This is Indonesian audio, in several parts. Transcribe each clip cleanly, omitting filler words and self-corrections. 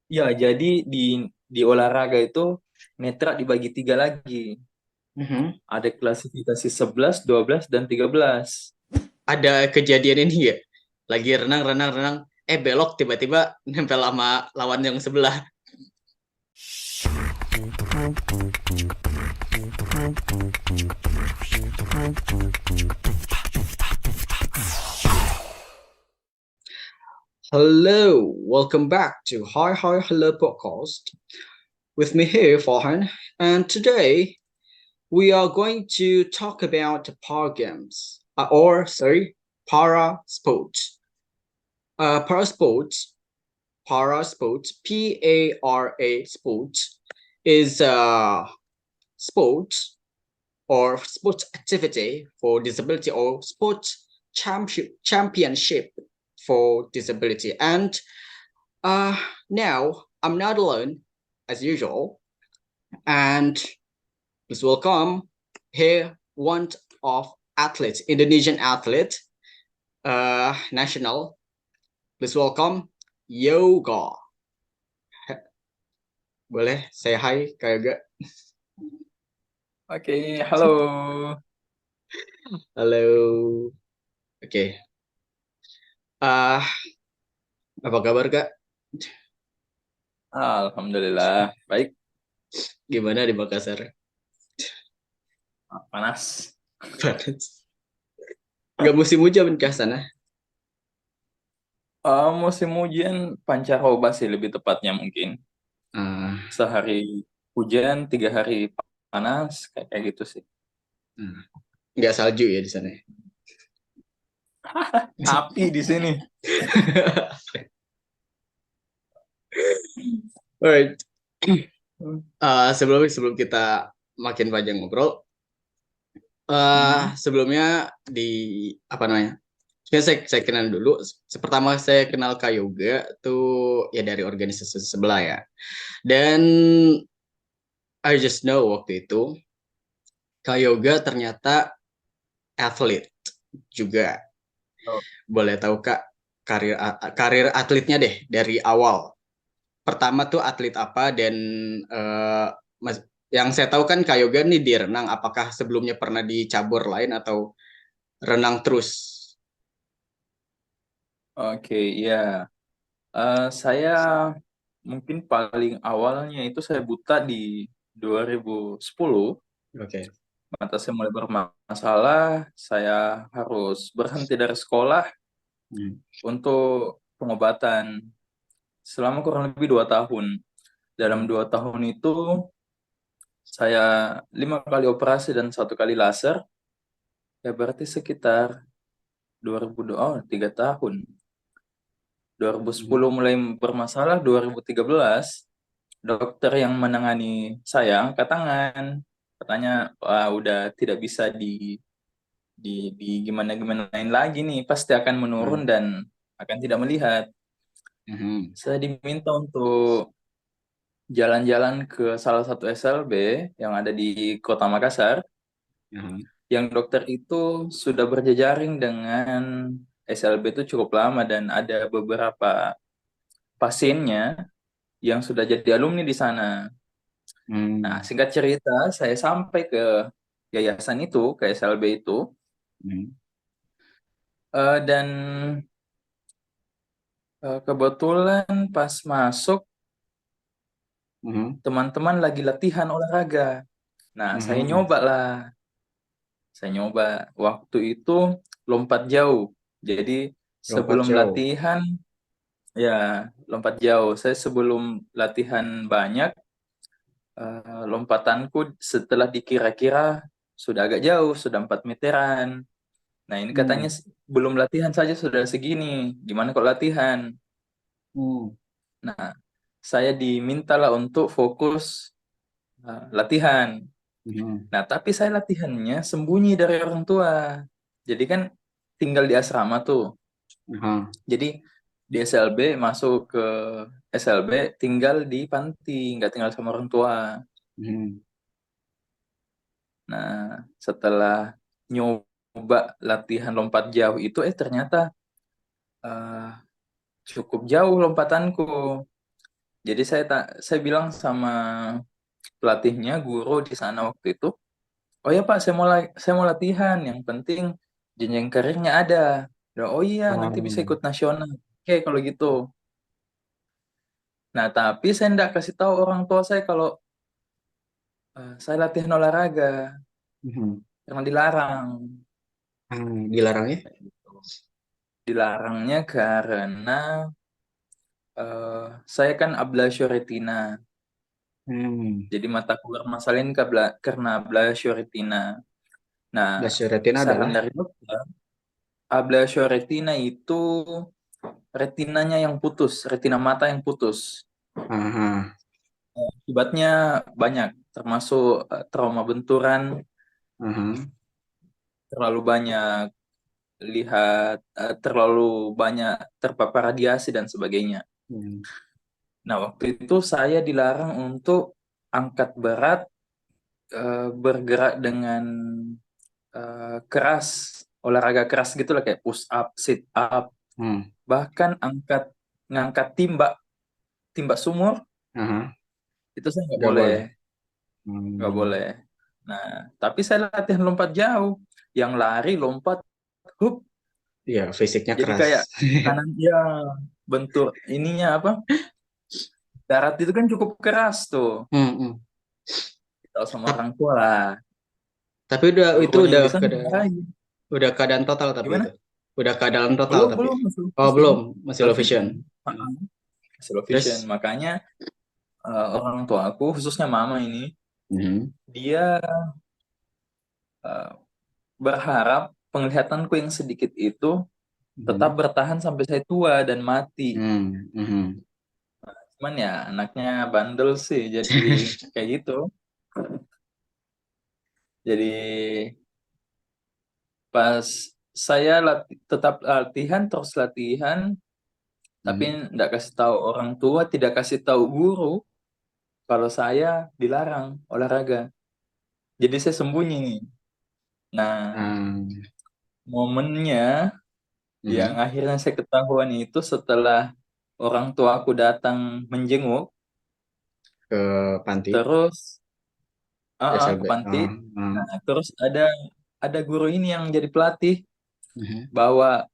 Ya, jadi di olahraga itu netra dibagi tiga lagi. Mhm. Ada klasifikasi 11, 12, dan 13. Ada kejadian ini ya? Lagi renang, renang, renang, belok tiba-tiba nempel sama lawan yang sebelah. Hello, welcome back to Hi Hi Hello podcast. With me here, Farhan, and today we are going to talk about para games, para sports. Para sports, Para sports is sports or sports activity for disability or sports championship for disability. And now I'm not alone as usual, and please welcome here one of athletes, Indonesian athlete, national. Please welcome Yoga. Boleh say hi kayak. Oke, halo. Halo. Oke. Okay. Ah, apa kabar Kak? Alhamdulillah, baik. Gimana di Makassar? Panas. Panas. Nggak musim hujan kah sana? Musim hujan pancaroba sih lebih tepatnya mungkin. Ah, Sehari hujan, 3 hari panas, kayak gitu sih. ah. Nggak salju ya di sana. Api di sini. Alright. Sebelum kita makin panjang ngobrol, Hmm. sebelumnya di apa namanya? Saya kenal dulu. Pertama saya kenal Kak Yoga tuh ya dari organisasi sebelah ya. Dan I just know waktu itu Kak Yoga ternyata atlet juga. Oh, Boleh tahu Kak karir atletnya deh dari awal. Pertama tuh atlet apa dan eh, yang saya tahu kan Kak Yoga nih di renang. Apakah sebelumnya pernah di cabur lain atau renang terus? oke, ya. Saya mungkin paling awalnya itu saya buta di 2010. Oke. Mata saya mulai bermasalah, saya harus berhenti dari sekolah Hmm. untuk pengobatan selama kurang lebih 2 tahun. Dalam 2 tahun itu saya 5 kali operasi dan 1 kali laser. Ya berarti sekitar 2002, 3 tahun. 2010 mulai bermasalah, 2013 dokter yang menangani saya angkat tangan. Katanya, wah udah tidak bisa di gimana gimanain lagi nih, pasti akan menurun Hmm. dan akan tidak melihat. Hmm. Saya diminta untuk jalan-jalan ke salah satu SLB yang ada di Kota Makassar, Hmm. yang dokter itu sudah berjejaring dengan SLB itu cukup lama dan ada beberapa pasiennya yang sudah jadi alumni di sana. Nah, Hmm. singkat cerita, saya sampai ke yayasan itu, ke SLB itu, Hmm. dan kebetulan pas masuk, Hmm. teman-teman lagi latihan olahraga. Nah, saya Hmm. nyoba lah. Saya nyoba waktu itu lompat jauh. Jadi Lompat sebelum jauh. latihan, ya lompat jauh. Saya sebelum latihan banyak, lompatanku setelah dikira-kira sudah agak jauh, sudah 4 meteran. Nah, ini katanya Hmm. belum latihan saja sudah segini. Gimana kalau latihan? Hmm. Nah, saya dimintalah untuk fokus latihan. Hmm. Nah, tapi saya latihannya sembunyi dari orang tua. Jadi kan tinggal di asrama tuh. Hmm. Jadi di SLB, masuk ke SLB tinggal di panti, nggak tinggal sama orang tua. Hmm. Nah, setelah nyoba latihan lompat jauh itu, ternyata eh, cukup jauh lompatanku. Jadi saya bilang sama pelatihnya, guru di sana waktu itu, oh ya Pak, saya mau latihan. Yang penting jenjang karirnya ada. Oh iya, nanti bisa Oh. ikut nasional. Oke, kalau gitu. Nah, tapi saya tidak kasih tahu orang tua saya kalau saya latihan olahraga, Mhm. karena dilarang. Dilarang ya? Dilarangnya karena saya kan ablasio retina. Hmm. Jadi mataku bermasalah ini karena ablasio retina. Nah, Basiretin saran adalah. dari dokter, ablasio retina itu retinanya yang putus, retina mata yang putus. Aha. Akibatnya banyak, termasuk trauma benturan, Aha. terlalu banyak terlalu banyak terpapar radiasi dan sebagainya. Hmm. Nah, waktu itu saya dilarang untuk angkat berat, bergerak dengan keras, olahraga keras gitu lah kayak push up, sit up, Hmm. bahkan ngangkat timba, timba sumur Aha. itu saya Nggak boleh. nggak Hmm. boleh. Nah, tapi saya latihan lompat jauh, yang lari, lompat, hup, Iya, fisiknya jadi keras. kayak kanan ya bentuk ininya apa? Darat itu kan cukup keras tuh. Hmm, hmm. Tahu sama Tap- orang tua lah. Tapi udah itu Gurunya yang di sana dimarahin. udah keadaan total tapi itu. Gimana? Udah keadaan total Belum, tapi. belum masih Oh, vision. belum, masih low vision. Vision. Hmm. Masih low vision. Terus Makanya orang tua aku, khususnya mama ini, mhm. dia eh, berharap penglihatanku yang sedikit itu tetap Mhm. bertahan sampai saya tua dan mati. Hmm, mhm. Cuman ya anaknya bandel sih, jadi kayak gitu. Jadi pas saya tetap latihan, terus latihan, tapi Mhm. nggak kasih tahu orang tua, tidak kasih tahu guru kalau saya dilarang olahraga. Jadi saya sembunyi nih. Nah, Hmm, momennya yang mhm. akhirnya saya ketahuan itu setelah orang tua aku datang menjenguk, Ke panti terus ke SLB. panti. Oh, oh. Nah, terus ada guru ini yang jadi pelatih Mhm. bawa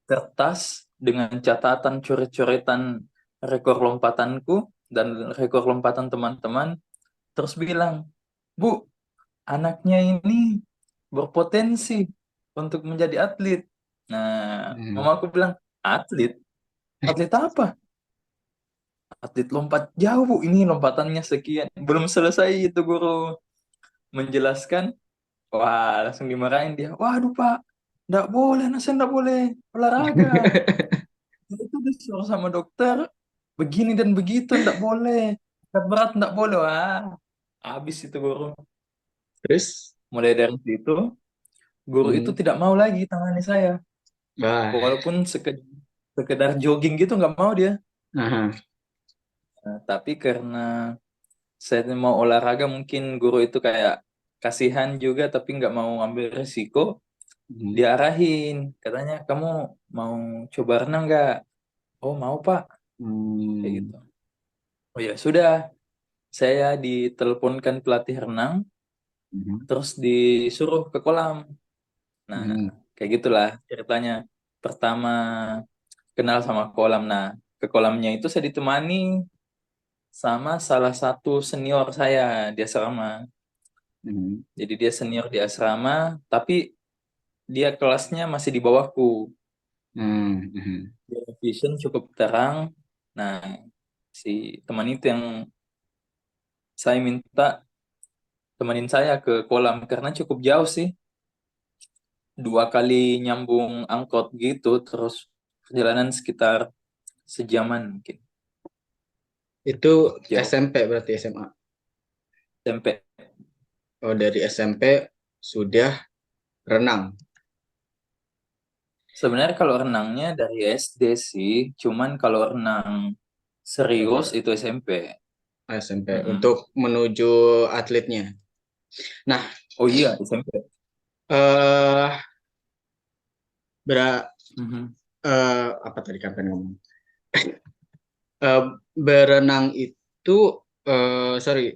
kertas dengan catatan coret-coretan rekor lompatanku dan rekor lompatan teman-teman, terus bilang, Bu, anaknya ini berpotensi untuk menjadi atlet. Nah, Mhm. mama aku bilang, atlet? Atlet apa? Atlet lompat jauh, Bu. Ini lompatannya sekian. Belum selesai itu guru menjelaskan. Wah, langsung dimarahin dia. Waduh, Pak. Nggak boleh, saya nggak boleh olahraga. Itu disuruh sama dokter, begini dan begitu, nggak boleh. Berat berat nggak boleh. Wah, habis itu guru. Terus Mulai dari situ, guru itu mhm. tidak mau lagi tangani saya. Bah. Walaupun sekedar jogging gitu nggak mau dia. Aha. Nah, tapi karena saya mau olahraga, mungkin guru itu kayak kasihan juga, tapi nggak mau ambil risiko. Mhm. Diarahin, katanya kamu mau coba renang nggak? Oh mau Pak, kayak Hmm. gitu. Oh ya sudah, saya diteleponkan pelatih renang, Mhm. terus disuruh ke kolam. Nah, Mhm. kayak gitulah ceritanya. Pertama kenal sama kolam. Nah, ke kolamnya itu saya ditemani sama salah satu senior saya di asrama. Mhm. Jadi dia senior di asrama, tapi dia kelasnya masih di bawahku. Hmm, mhm. Dia vision cukup terang. Nah, si teman itu yang saya minta temenin saya ke kolam karena cukup jauh sih. 2 kali nyambung angkot gitu, terus perjalanan sekitar sejaman mungkin. Itu Jauh. SMP berarti SMA. Sampai Oh, dari SMP sudah renang. sebenarnya kalau renangnya dari SD sih, cuman kalau renang serius Oh, itu SMP. SMP Mm-mm. untuk menuju atletnya. Nah, Oh iya, SMP. eh bera, Mhm. apa tadi kan ngomong? Eh, berenang itu sorry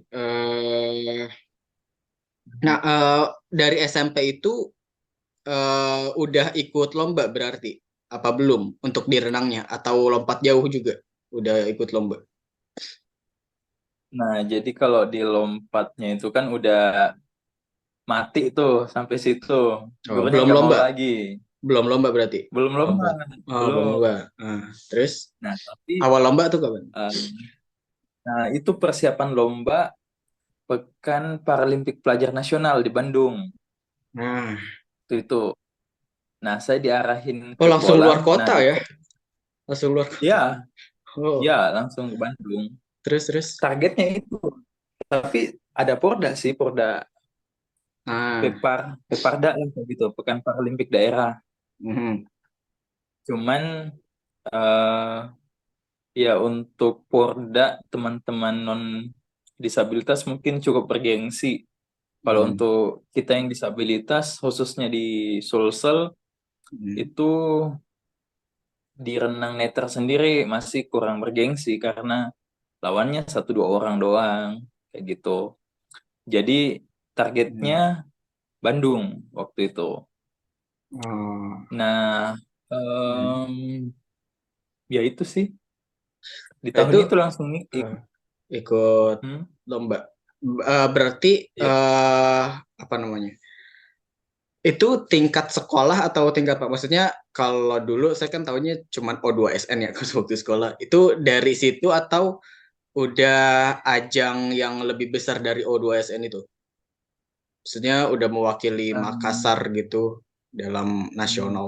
nah dari SMP itu udah ikut lomba berarti apa belum untuk di renangnya atau lompat jauh juga udah ikut lomba? Nah, jadi kalau di lompatnya itu kan udah mati tuh sampai situ. Oh, Gurunya belum nggak mau lomba, lagi. belum lomba berarti. Belum lomba, Lomba. Oh, belum belum. lomba. Terus Nah, tapi awal lomba tuh kapan? nah itu persiapan lomba Pekan Paralimpik Pelajar Nasional di Bandung. Nah, Itu. Nah, saya diarahin oh ke langsung luar kolam. Nah, kota di ya? Langsung luar kota. ya, Oh, ya langsung ke Bandung. terus. Targetnya itu. Tapi ada Porda sih, Porda Nah, Peparda lah kayak gitu, Pekan Paralimpik Daerah. mhm. Cuman eh ya untuk Porda teman-teman non disabilitas mungkin cukup bergengsi. Kalau Hmm, untuk kita yang disabilitas, khususnya di Sulsel, hmm, itu di renang netra sendiri masih kurang bergengsi karena lawannya satu dua orang doang kayak gitu. Jadi targetnya hmm. Bandung waktu itu. Oh, Nah, hmm. ya itu sih di Nah, itu tahun itu langsung eh, ikut hmm, lomba. Berarti ya apa namanya? Itu tingkat sekolah atau tingkat apa? Maksudnya kalau dulu saya kan tahunya cuma O2SN ya pas waktu sekolah. Itu dari situ atau udah ajang yang lebih besar dari O2SN itu? Maksudnya udah mewakili Makassar um, gitu dalam nasional.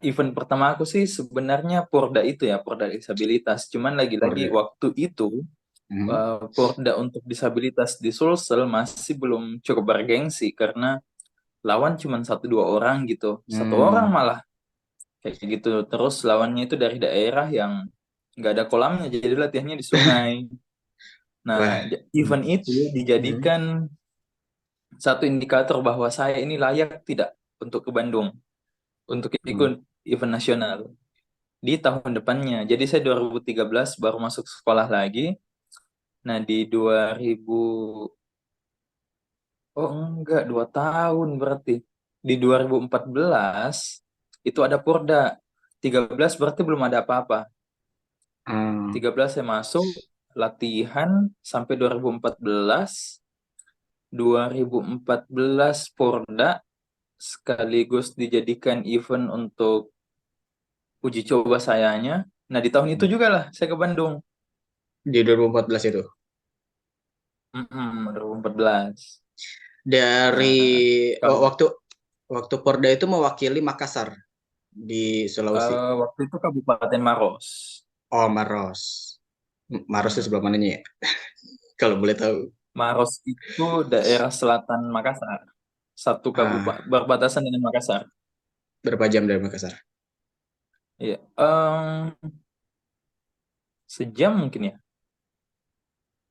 event pertama aku sih sebenarnya Porda itu ya, Porda disabilitas. Cuman lagi-lagi Orde. waktu itu Hmm. Porda untuk disabilitas di Sulsel masih belum cukup bergengsi karena lawan cuma satu dua orang gitu, satu orang Hmm. malah kayak gitu. Terus lawannya itu dari daerah yang nggak ada kolamnya, jadi latihannya di sungai. Nah, Wah. Hmm. event itu Hmm. dijadikan satu indikator bahwa saya ini layak tidak untuk ke Bandung untuk Hmm. ikut event nasional di tahun depannya. Jadi saya 2013 baru masuk sekolah lagi. Nah, di 2000 oh enggak 2 tahun berarti. Di 2014 itu ada Porda. 13 berarti belum ada apa-apa. Ah. 13 saya masuk latihan sampai 2014. 2014 Porda sekaligus dijadikan event untuk uji coba sayanya. Nah, di tahun itu juga lah saya ke Bandung. Di 2014 itu. 2014. Dari Nah, kalau waktu waktu Porda itu mewakili Makassar di Sulawesi. waktu itu Kabupaten Maros. Oh, Maros. Maros itu Hmm. sebelah mananya ya? Kalau boleh tahu. Maros itu daerah selatan Makassar. Satu kabupaten Ah, berbatasan dengan Makassar. berapa jam dari Makassar? Iya, sejam mungkin ya.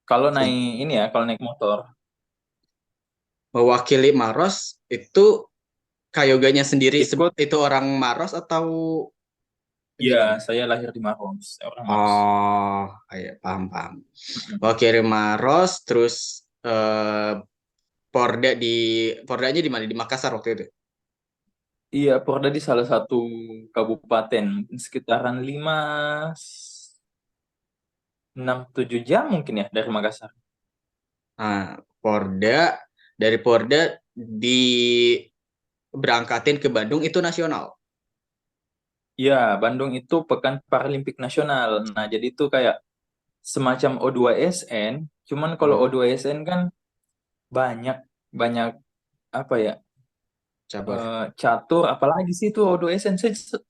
Kalau naik ini ya, kalau naik motor. Mewakili Maros itu Kayoganya sendiri Ikut, itu orang Maros atau ya gimana? saya lahir di Maros, orang Maros. Oh, ayo, paham paham. Mm-mm. Mewakili Maros, terus Porda di Pordanya di mana? Di Makassar waktu itu. Iya, Porda di salah satu kabupaten, mungkin sekitaran 6-7 jam mungkin ya dari Makassar. Nah, dari Porda diberangkatin ke Bandung itu nasional. Iya, Bandung itu Pekan Paralimpik Nasional. Nah, jadi itu kayak semacam O2SN, cuman kalau Hmm, O2SN kan banyak banyak apa ya? cabar. Catur, apalagi sih itu O2SN.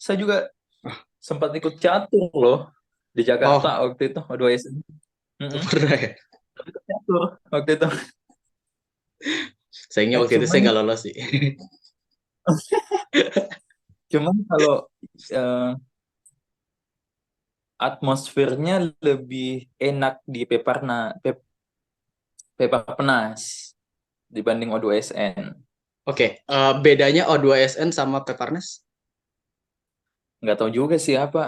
Saya juga Ah, sempat ikut catur loh di Jakarta oh, waktu itu O2SN. Mm-mm. pernah ya. Ikut catur waktu itu. Sayangnya waktu itu saya Cuman nggak lolos sih. cuman kalau eh, atmosfernya lebih enak di Peparnas dibanding O2SN. Oke, bedanya O2SN sama Peparnas? Nggak tahu juga sih apa.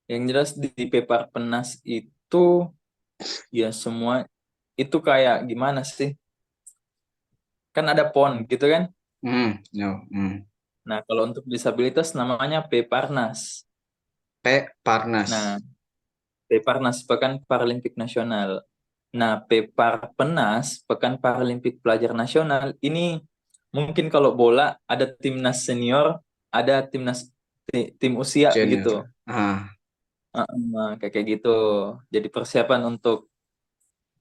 Yang jelas di Peparpenas itu ya semua itu kayak gimana sih? Kan ada PON gitu kan? No. Nah, kalau untuk disabilitas namanya Peparnas. Nah, Parnas. Peparnas Pekan Paralimpik Nasional. Nah, Peparpenas Pekan Paralimpik Pelajar Nasional ini mungkin kalau bola ada timnas senior, ada timnas tim usia begitu. Junior. Kayak kayak gitu. Jadi persiapan untuk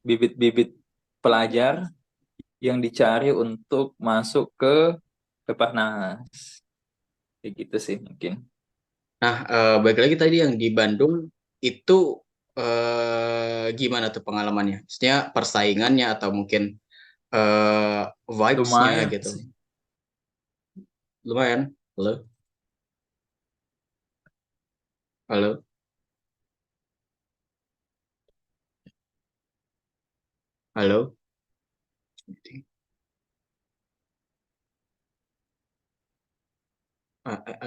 bibit-bibit pelajar yang dicari untuk masuk ke Peparnas. Kayak gitu sih mungkin. Nah, balik lagi tadi yang di Bandung itu gimana tuh pengalamannya? Maksudnya persaingannya atau mungkin vibes-nya Lumayan gitu. sih. Lumayan. Halo? Halo? Halo?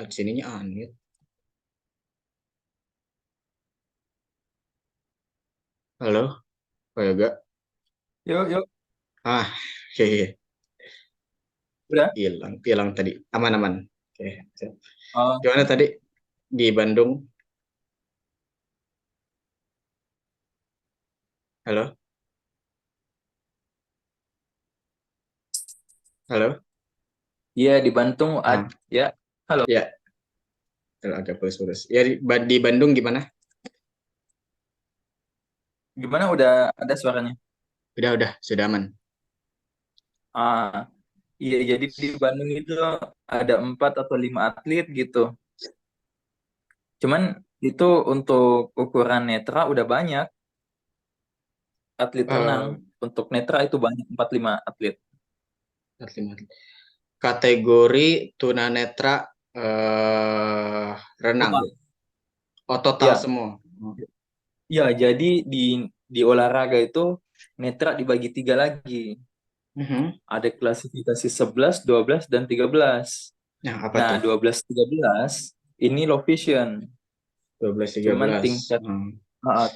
Sininya aneh. Halo? Oh ya enggak? Yuk, yuk. Ah, oke. Udah. Hilang, hilang tadi. Aman-aman. Oke. Siap. Oh, Gimana tadi di Bandung? Halo? Halo? iya di Bandung Ah, ya. Halo. ya, agak putus-putus. Ya di Bandung gimana? Gimana udah ada suaranya? Udah, sudah aman. Ah, iya jadi di Bandung itu ada 4 atau 5 atlet gitu. Cuman itu untuk ukuran netra udah banyak atlet renang. Eh, Untuk netra itu banyak 4 5 atlet. kategori tunanetra renang. Total. Oh, total Ya, semua. ya jadi di olahraga itu netra dibagi 3 lagi. Mhm. Ada klasifikasi 11, 12, dan 13. Nah, apa Nah, tuh? 12 13 ini low vision. 12 tiga Cuman belas.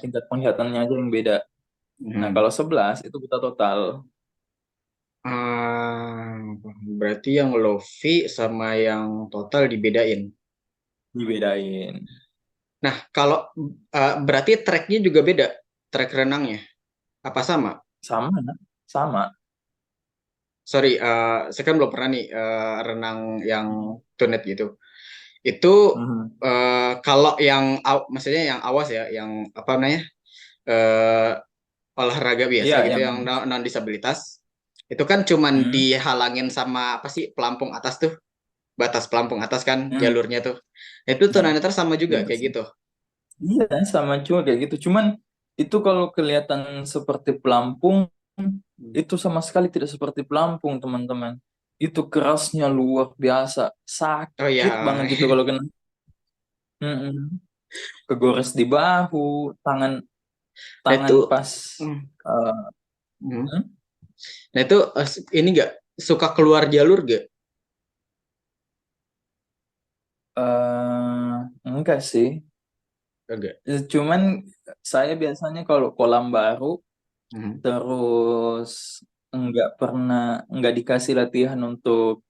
tingkat penglihatannya aja yang beda. Nah, Mhm. kalau 11 itu buta total Ah, berarti yang low fee sama yang total dibedain. dibedain. Nah, kalau berarti tracknya juga beda, track renangnya. Apa sama? Sama, sama. Sorry, saya kan belum pernah nih renang yang tunet gitu. Itu Mhm. kalau yang maksudnya yang awas ya, yang apa namanya eh, olahraga biasa Iya, gitu, yang yang non disabilitas, itu kan cuman hmm, dihalangin sama apa sih pelampung atas tuh, batas pelampung atas kan hmm, jalurnya tuh. Nah, itu nah, tunanetra sama juga iya kayak sih. gitu. Iya, sama juga kayak gitu. Cuman itu kalau kelihatan seperti pelampung, itu sama sekali tidak seperti pelampung, teman-teman. Itu kerasnya luar biasa, Oh sakit ya, banget itu kalau kena. Mm-mm. Kegores di bahu, tangan nah tangan itu, pas hmm, eh, hmm. hmm? Nah itu ini gak suka keluar jalur gak? Enggak sih. Enggak. Cuman saya biasanya kalau kolam baru Hmm. terus enggak dikasih latihan untuk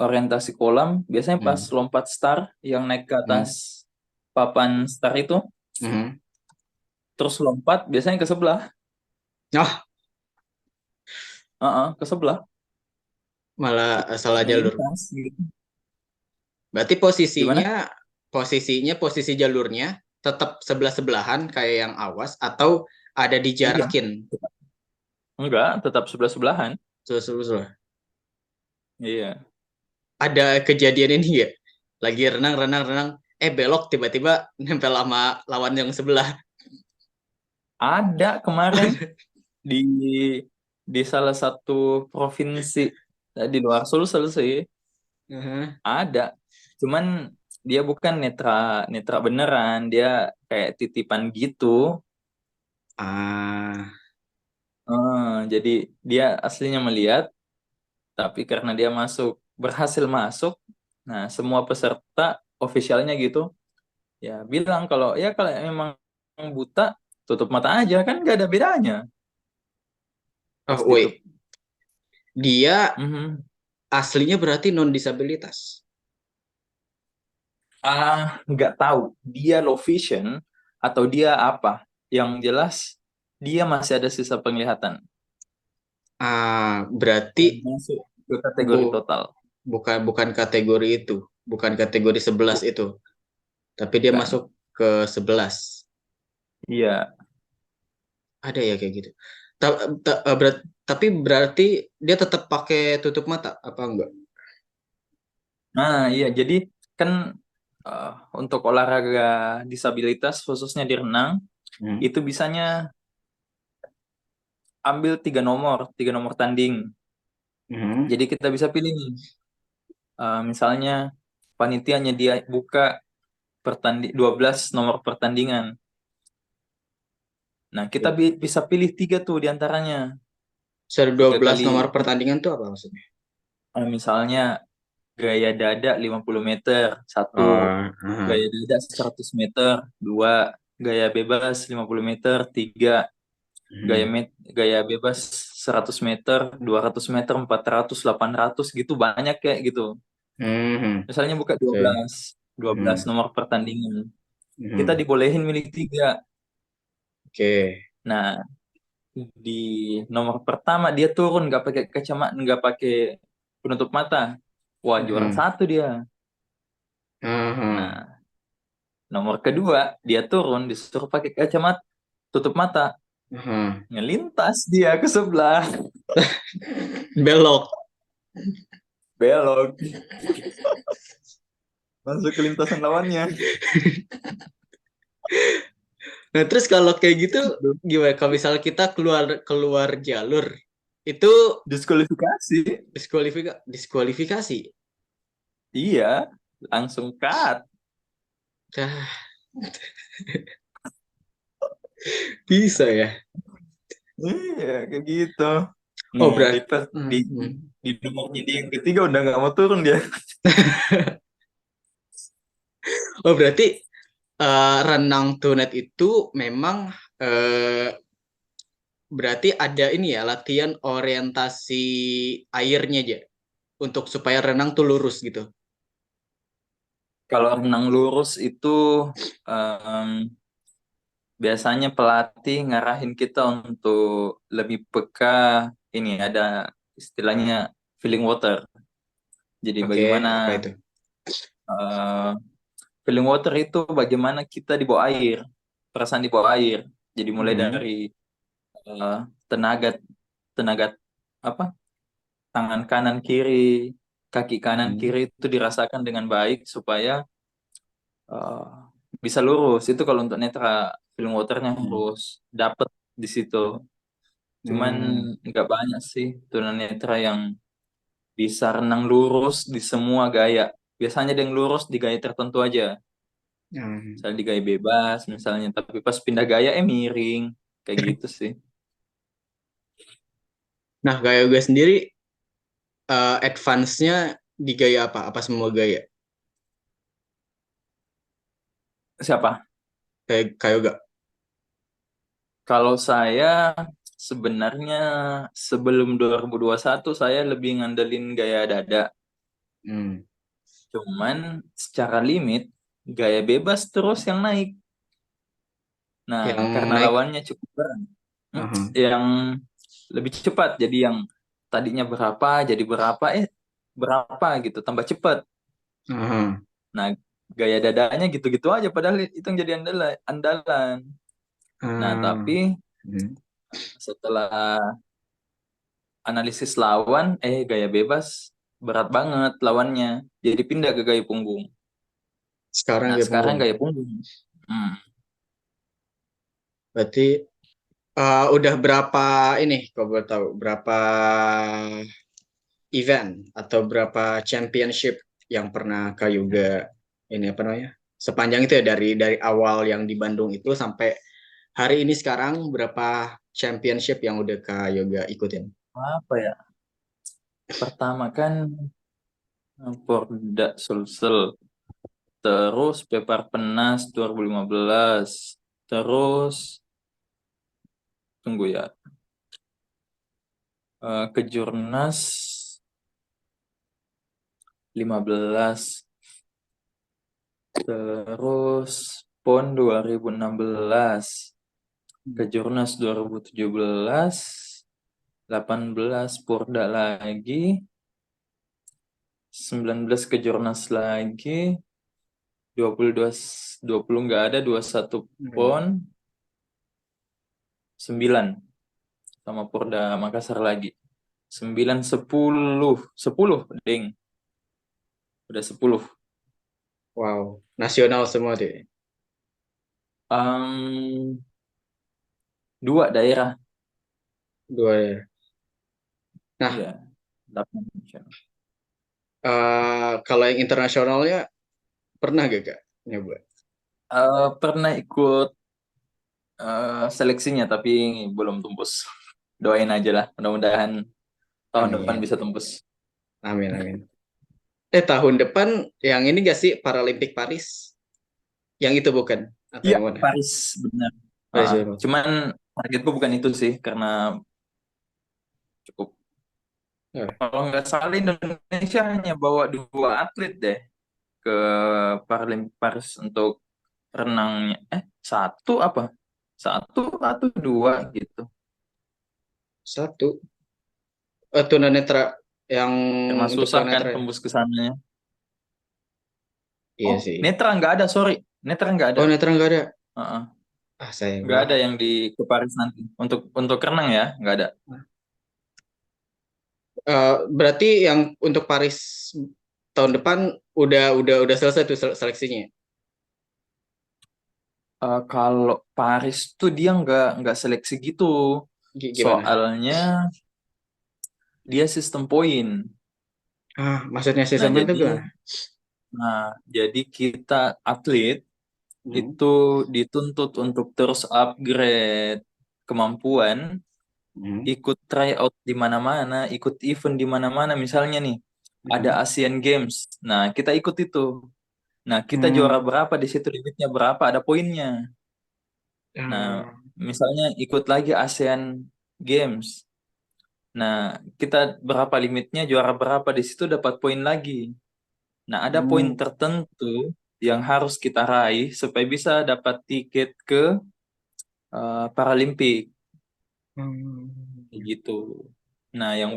orientasi kolam, biasanya pas Hmm. lompat start yang naik ke atas Hmm. papan start itu Hmm. terus lompat biasanya ke sebelah. Oh, Ke sebelah malah salah jalur. melintas gitu. Berarti Gimana? posisi jalurnya tetap sebelah-sebelahan kayak yang awas atau ada Iya, dijarakin enggak, tetap sebelah-sebelahan. sebelah-sebelah. Iya. Ada kejadian ini ya? Lagi renang, renang, renang, belok tiba-tiba nempel sama lawan yang sebelah. Ada kemarin di salah satu provinsi di luar Sulsel sih Mhm. ada. Cuman dia bukan netra netra beneran, dia kayak titipan gitu. Ah, Jadi dia aslinya melihat, tapi karena dia berhasil masuk, nah semua peserta ofisialnya gitu Ya bilang kalau ya kalau memang buta tutup mata aja kan nggak ada bedanya pas Oh, ditutup. wait. Dia Mhm. aslinya berarti non disabilitas. Nggak tahu dia low vision atau dia apa. Yang jelas dia masih ada sisa penglihatan. Berarti Dan masuk ke bu kategori total. bukan bukan kategori itu, bukan kategori 11 itu, tapi dia Bukan. masuk ke 11. Iya. Ada ya kayak gitu. Tapi berarti dia tetap pakai tutup mata apa enggak? Nah, iya. Jadi kan eh, untuk olahraga disabilitas khususnya di renang Hmm. itu bisanya ambil tiga nomor tanding. Hmm. Jadi kita bisa pilih nih, misalnya panitianya dia buka 12 nomor pertandingan. Nah, kita bisa pilih tiga tuh di antaranya. Dua Tiga belas kali, nomor pertandingan tuh apa maksudnya? misalnya gaya dada 50 meter, satu. Aha. Gaya dada 100 meter, dua. Gaya bebas 50 meter, tiga. Hmm. Gaya bebas 100 meter, 200 meter, 400, 800 gitu banyak kayak gitu. Hmm. Misalnya buka Oke. 12 Hmm. nomor pertandingan. Kita Hmm. dibolehin milih tiga. Oke. Nah, di nomor pertama dia turun nggak pakai kacamata, nggak pakai penutup mata. Wah, juara Hmm. satu dia. Aha. Nah, nomor kedua dia turun disuruh pakai kacamata, tutup mata, Aha. ngelintas dia ke sebelah, Belok. belok, masuk ke lintasan lawannya. Nah, terus kalau kayak gitu gimana? Kalau misalnya kita keluar keluar jalur itu Diskualifikasi. diskualifikasi. Iya, langsung cut. Dah, bisa ya. Iya, kayak gitu. Oh, Nih, berarti di, hmm. di nomornya dia yang ketiga udah nggak mau turun dia. Oh, berarti renang tunat itu memang eh, berarti ada ini ya latihan orientasi airnya aja untuk supaya renang tuh lurus gitu. Kalau renang lurus itu em, biasanya pelatih ngarahin kita untuk lebih peka, ini ada istilahnya feeling water. Jadi Oke, bagaimana apa itu? eh, feeling water itu bagaimana kita di bawah air, perasaan di bawah air. Jadi mulai Mhm. dari eh, tenaga tenaga apa tangan kanan kiri, kaki kanan Mhm. kiri itu dirasakan dengan baik supaya eh, bisa lurus. Itu kalau untuk netra feeling waternya Mhm. harus dapet di situ. Cuman Hmm. nggak banyak sih tunanetra yang bisa renang lurus di semua gaya. Biasanya ada yang lurus di gaya tertentu aja. Hmm. Misalnya di gaya bebas misalnya. Tapi pas pindah gaya miring. Kayak gitu sih. Nah, gaya gue sendiri advance-nya di gaya apa? Apa semua gaya? Siapa? Kayak gak? Kalau saya sebenarnya sebelum 2021 saya lebih ngandelin gaya dada. Hmm. Cuman secara limit gaya bebas terus yang naik. Nah, Yang karena naik. lawannya cukup berat. Aha. Yang lebih cepat. Jadi yang tadinya berapa jadi berapa, berapa gitu, tambah cepat. Aha. Nah, gaya dadanya gitu-gitu aja padahal itu yang jadi andalan. Nah, Ah. tapi Hmm. setelah analisis lawan, gaya bebas berat banget lawannya. Jadi pindah ke gaya punggung. Sekarang Nah, gaya sekarang punggung. gaya punggung. Hmm. Berarti udah berapa ini, kalau boleh tahu, berapa event atau berapa championship yang pernah Kak Yoga ini apa namanya? Sepanjang itu ya dari awal yang di Bandung itu sampai hari ini sekarang berapa championship yang udah Kak Yoga ikutin? Apa ya? Pertama kan Porda Sulsel. terus Peparpenas 2015, terus tunggu ya, Kejurnas 15, terus PON 2016, Kejurnas 2017, 18 Porda lagi, 19 Kejurnas lagi, 22, 20 nggak ada, 21 PON, 9 sama Porda Makassar lagi. 9, 10, 10, ding. Udah 10. Wow, nasional semua tuh. Em, 2 daerah. Dua ya. Nah, Iya, 8 nasional. kalau yang internasionalnya pernah gak Kak nyoba? Pernah ikut seleksinya tapi belum tembus. Doain aja lah, mudah-mudahan tahun depan Amin. bisa tembus. Amin, amin. Tahun depan yang ini gak sih Paralimpik Paris? Yang itu bukan? Atau Iya, yang mana? Paris benar. Paris dulu. Cuman targetku bukan itu sih, karena cukup, Oh, kalau nggak salah Indonesia hanya bawa 2 atlet deh ke Paralimpik Paris untuk renangnya. Satu apa? Satu atau 2 gitu. satu. Tunanetra yang Karena untuk susah kan tunanetra ya? tembus ke sananya. Iya Oh, sih. netra nggak ada, sorry. Netra nggak ada. Oh, netra nggak ada. Heeh. Ah, sayang Nggak ada banget. yang di ke Paris nanti. Untuk renang ya, nggak ada. Berarti yang untuk Paris tahun depan udah selesai tuh seleksinya. Kalau Paris tuh dia nggak seleksi gitu. Gimana? Soalnya dia sistem poin. Maksudnya Nah, sistem itu jadi gimana? nah, jadi kita atlet Hmm. itu dituntut untuk terus upgrade kemampuan, Hmm. ikut tryout di mana-mana, ikut event di mana-mana. Misalnya nih, ada Hmm. Asian Games. Nah, kita ikut itu. Nah, kita juara Hmm. berapa di situ, limitnya berapa, ada poinnya. Nah, Ah, misalnya ikut lagi ASEAN Games. Nah, kita berapa limitnya, juara berapa di situ dapat poin lagi. Nah, ada poin hmm. tertentu yang harus kita raih supaya bisa dapat tiket ke Paralimpik. Hmm. Kayak gitu. Nah, yang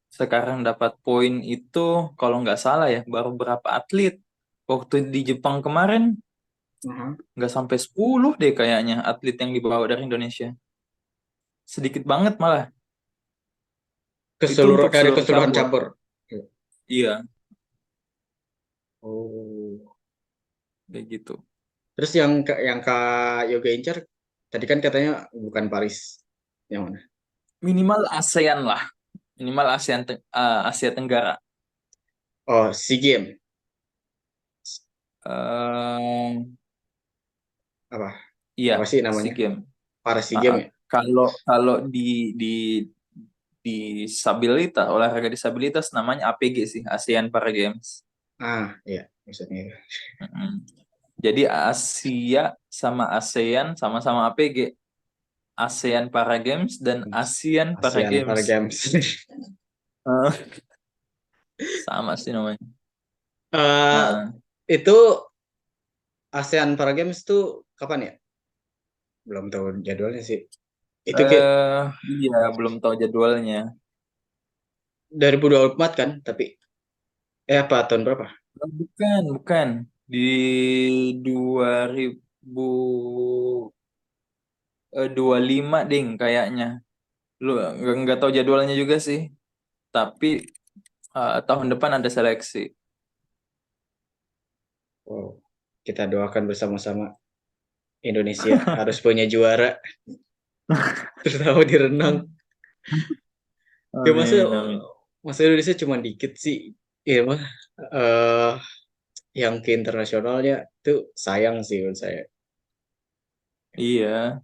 sekarang dapat poin itu kalau nggak salah ya baru berapa atlet. Waktu di Jepang kemarin Aha. nggak sampai 10 deh kayaknya atlet yang dibawa dari Indonesia. Sedikit banget malah. Itu untuk Dari seluruh keseluruhan cabur. cabur. Iya, Oh. kayak gitu. Terus yang Kak Yoga incar tadi kan katanya bukan Paris. Yang mana? Minimal ASEAN lah. Minimal Asia Tenggara. Oh, SEA Games. eh Apa? iya, Apa sih SEA namanya? Games. Paris SEA Ah, ah. Games ya? Kalau kalau di disabilitas, olahraga disabilitas namanya APG sih, ASEAN Para Games. Iya, maksudnya itu. Mm-mm. Jadi Asia sama ASEAN sama-sama APG. ASEAN Para Games dan ASEAN Para ASEAN Para Games. Games. Eh, sama sih namanya. Eh, Nah, itu ASEAN Para Games tuh kapan ya? Belum tahu jadwalnya sih. Itu ke eh iya belum tahu jadwalnya. 2024 kan, tapi apa tahun berapa? Bukan, bukan. Di 2025 ding kayaknya. Lu nggak tahu jadwalnya juga sih. Tapi tahun depan ada seleksi. Wow. Kita doakan bersama-sama Indonesia harus punya juara, terutama di renang. Ya masa Amin, amin. masa Indonesia cuma dikit sih. Ya mah eh yang ke internasionalnya tuh sayang sih menurut saya. Iya.